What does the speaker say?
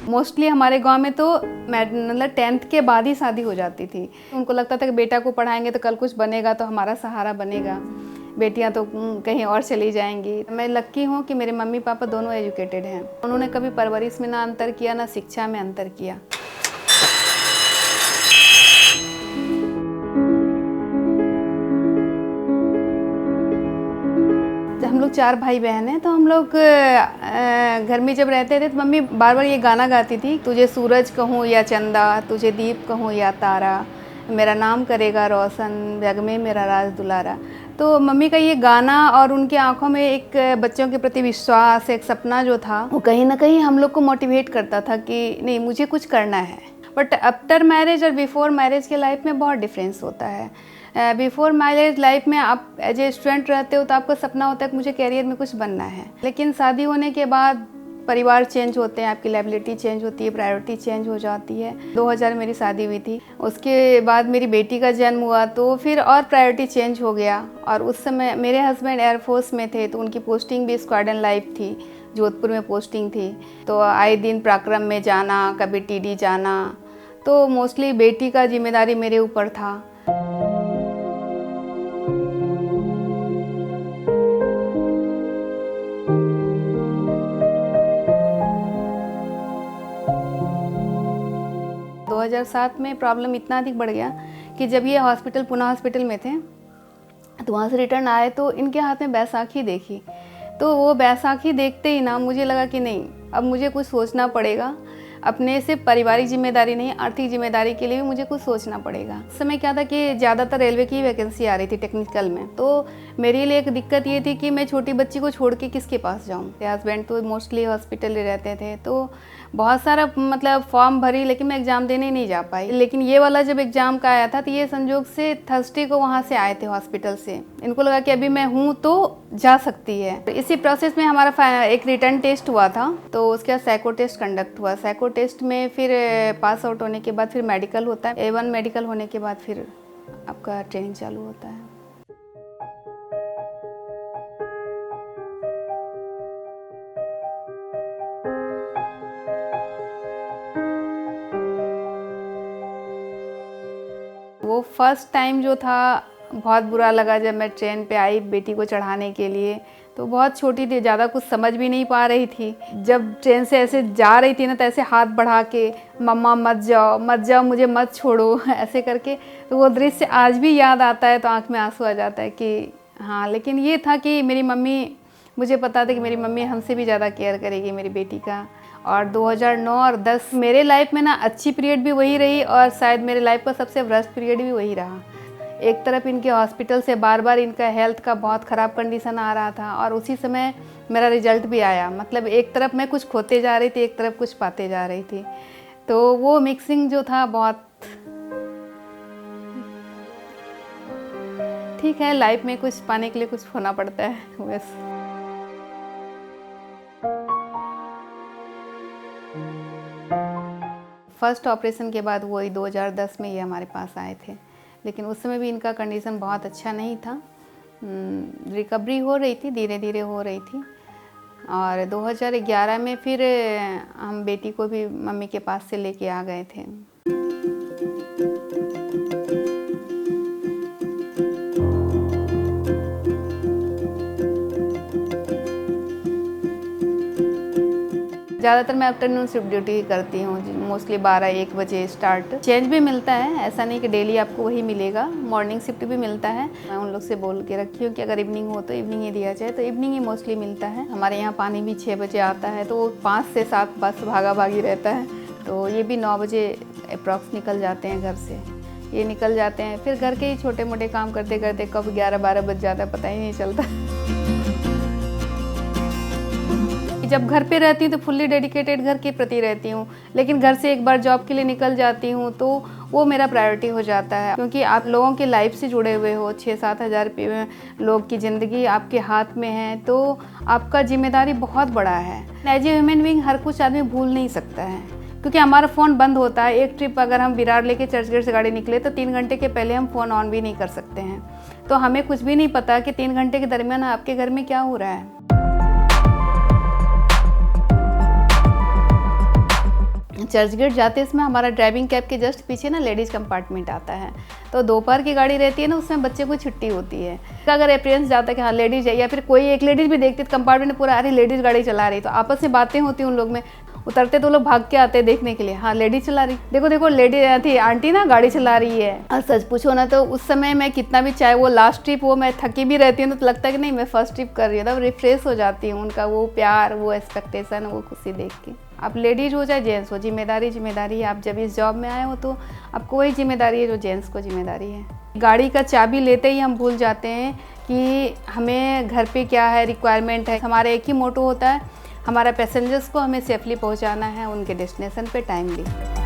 Mostly हमारे गांव में तो मतलब 10th के बाद ही शादी हो जाती थी। उनको लगता था कि बेटा को पढ़ाएंगे तो कल कुछ बनेगा, तो हमारा सहारा बनेगा, बेटियां तो कहीं और चली जाएंगी। मैं लक्की हूँ कि मेरे मम्मी पापा दोनों एजुकेटेड हैं। उन्होंने कभी परवरिश में ना अंतर किया, ना शिक्षा में अंतर किया। हम लोग 4 भाई बहन हैं, तो हम लोग घर में जब रहते थे तो मम्मी बार बार ये गाना गाती थी, तुझे सूरज कहूँ या चंदा, तुझे दीप कहूँ या तारा, मेरा नाम करेगा रोशन, जग में मेरा राज दुलारा। तो मम्मी का ये गाना और उनकी आंखों में एक बच्चों के प्रति विश्वास, एक सपना जो था, वो कहीं ना कहीं हम लोग को मोटिवेट करता था कि नहीं, मुझे कुछ करना है। बट आफ्टर मैरिज और बिफोर मैरिज के लाइफ में बहुत डिफरेंस होता है। बिफोर मैरिज लाइफ में आप एज ए स्टूडेंट रहते हो तो आपका सपना होता है कि मुझे कैरियर में कुछ बनना है, लेकिन शादी होने के बाद परिवार चेंज होते हैं, आपकी लाइबिलिटी चेंज होती है, प्रायोरिटी चेंज हो जाती है। 2000 मेरी शादी हुई थी, उसके बाद मेरी बेटी का जन्म हुआ, तो फिर और प्रायोरिटी चेंज हो गया। और उस समय मेरे हस्बैंड एयरफोर्स में थे, तो उनकी पोस्टिंग भी स्क्वाड्रन लाइफ थी, जोधपुर में पोस्टिंग थी। तो आए दिन पराक्रम में जाना, कभी टीडी जाना, तो मोस्टली बेटी का जिम्मेदारी मेरे ऊपर था। दो 2007 में प्रॉब्लम इतना अधिक बढ़ गया कि जब ये हॉस्पिटल, पुणे हॉस्पिटल में थे, तो वहाँ से रिटर्न आए तो इनके हाथ में बैसाखी देखी। तो वो बैसाखी देखते ही ना मुझे लगा कि नहीं, अब मुझे कुछ सोचना पड़ेगा, अपने से पारिवारिक जिम्मेदारी नहीं, आर्थिक जिम्मेदारी के लिए भी मुझे कुछ सोचना पड़ेगा। उस समय क्या था कि ज़्यादातर रेलवे की वैकेंसी आ रही थी टेक्निकल में, तो मेरे लिए एक दिक्कत ये थी कि मैं छोटी बच्ची को छोड़ के किसके पास जाऊँ। हस्बैंड तो मोस्टली हॉस्पिटल में रहते थे, तो बहुत सारा मतलब फॉर्म भरी, लेकिन मैं एग्ज़ाम देने नहीं जा पाई। लेकिन ये वाला जब एग्ज़ाम का आया था, तो ये संजोग से थर्सडे को वहाँ से आए थे हॉस्पिटल से। इनको लगा कि अभी मैं हूँ तो जा सकती है। तो इसी प्रोसेस में हमारा एक रिटर्न टेस्ट हुआ था, तो उसके बाद साइको टेस्ट कंडक्ट हुआ। साइको टेस्ट में फिर पास आउट होने के बाद फिर मेडिकल होता है। A1 मेडिकल होने के बाद फिर आपका ट्रेनिंग चालू होता है। वो फर्स्ट टाइम जो था बहुत बुरा लगा जब मैं ट्रेन पे आई बेटी को चढ़ाने के लिए। तो बहुत छोटी थी, ज़्यादा कुछ समझ भी नहीं पा रही थी। जब ट्रेन से ऐसे जा रही थी ना, तो ऐसे हाथ बढ़ा के, मम्मा मत जाओ मत जाओ, मुझे मत छोड़ो, ऐसे करके। तो वो दृश्य आज भी याद आता है तो आँख में आंसू आ जाता है कि हाँ। लेकिन ये था कि मेरी मम्मी, मुझे पता था कि मेरी मम्मी हमसे भी ज़्यादा केयर करेगी मेरी बेटी का। और 2009 और 10 मेरे लाइफ में ना अच्छी पीरियड भी वही रही, और शायद मेरे लाइफ का सबसे वर्स्ट पीरियड भी वही रहा। एक तरफ इनके हॉस्पिटल से बार बार इनका हेल्थ का बहुत ख़राब कंडीशन आ रहा था, और उसी समय मेरा रिजल्ट भी आया। मतलब एक तरफ मैं कुछ खोते जा रही थी, एक तरफ कुछ पाते जा रही थी। तो वो मिक्सिंग जो था बहुत ठीक है। लाइफ में कुछ पाने के लिए कुछ होना पड़ता है बस। फर्स्ट ऑपरेशन के बाद वही 2010 में ये हमारे पास आए थे, लेकिन उस समय भी इनका कंडीशन बहुत अच्छा नहीं था। रिकवरी हो रही थी, धीरे धीरे हो रही थी। और 2011 में फिर हम बेटी को भी मम्मी के पास से लेके आ गए थे। ज़्यादातर मैं आफ्टरनून शिफ्ट ड्यूटी करती हूँ, मोस्टली 12-1 बजे स्टार्ट। चेंज भी मिलता है, ऐसा नहीं कि डेली आपको वही मिलेगा, मॉर्निंग शिफ्ट भी मिलता है। मैं उन लोग से बोल के रखी हूँ कि अगर इवनिंग हो तो इवनिंग ही दिया जाए, तो इवनिंग ही मोस्टली मिलता है। हमारे यहाँ पानी भी 6 बजे आता है, तो 5 से 7 बस भागा भागी रहता है। तो ये भी 9 बजे अप्रॉक्स निकल जाते हैं घर से। ये निकल जाते हैं, फिर घर के ही छोटे मोटे काम करते करते कब 11-12 बज जाता है पता ही नहीं चलता। जब घर पे रहती हूँ तो फुल्ली डेडिकेटेड घर के प्रति रहती हूँ, लेकिन घर से एक बार जॉब के लिए निकल जाती हूँ तो वो मेरा प्रायोरिटी हो जाता है। क्योंकि आप लोगों की लाइफ से जुड़े हुए हो, 6-7 हज़ार लोग की ज़िंदगी आपके हाथ में है, तो आपका जिम्मेदारी बहुत बड़ा है। एज ए ह्यूमन बीइंग हर कुछ आदमी भूल नहीं सकता है, क्योंकि हमारा फ़ोन बंद होता है। एक ट्रिप अगर हम विरार लेके चर्चगेट से गाड़ी निकले तो 3 घंटे के पहले हम फ़ोन ऑन भी नहीं कर सकते हैं। तो हमें कुछ भी नहीं पता कि 3 घंटे के दरमियान आपके घर में क्या हो रहा है। चर्च गेट जाते इसमें हमारा ड्राइविंग कैब के जस्ट पीछे ना लेडीज़ कंपार्टमेंट आता है। तो दोपहर की गाड़ी रहती है ना, उसमें बच्चे को छुट्टी होती है। अगर अप्रियंस जाता है कि हाँ लेडीज़ है, या फिर कोई एक लेडीज़ भी देखती तो कंपार्टमेंट में पूरा अरे लेडीज़ गाड़ी चला रही, तो आपस में बातें होती उन लोग में। उतरते तो लोग भाग के आते हैं देखने के लिए, हाँ लेडीज चला रही, देखो देखो लेडी थी आंटी ना गाड़ी चला रही है। और सच पूछो ना तो उस समय मैं कितना भी, चाहे वो लास्ट ट्रिप हो, मैं थकी भी रहती हूँ तो लगता है कि नहीं मैं फर्स्ट ट्रिप कर रही हूँ, तब रिफ्रेश हो जाती हूँ। उनका वो प्यार, वो एक्सपेक्टेशन, वो खुशी देख के। आप लेडीज हो चाहे जेंट्स हो, जिम्मेदारी जिम्मेदारी है। आप जब इस जॉब में आए हो तो आपको वही जिम्मेदारी है जो जेंट्स को जिम्मेदारी है। गाड़ी का चाबी लेते ही हम भूल जाते हैं कि हमें घर पे क्या है, रिक्वायरमेंट है। हमारा एक ही मोटो होता है, हमारा पैसेंजर्स को हमें सेफली पहुंचाना है उनके डेस्टिनेशन पे टाइमली।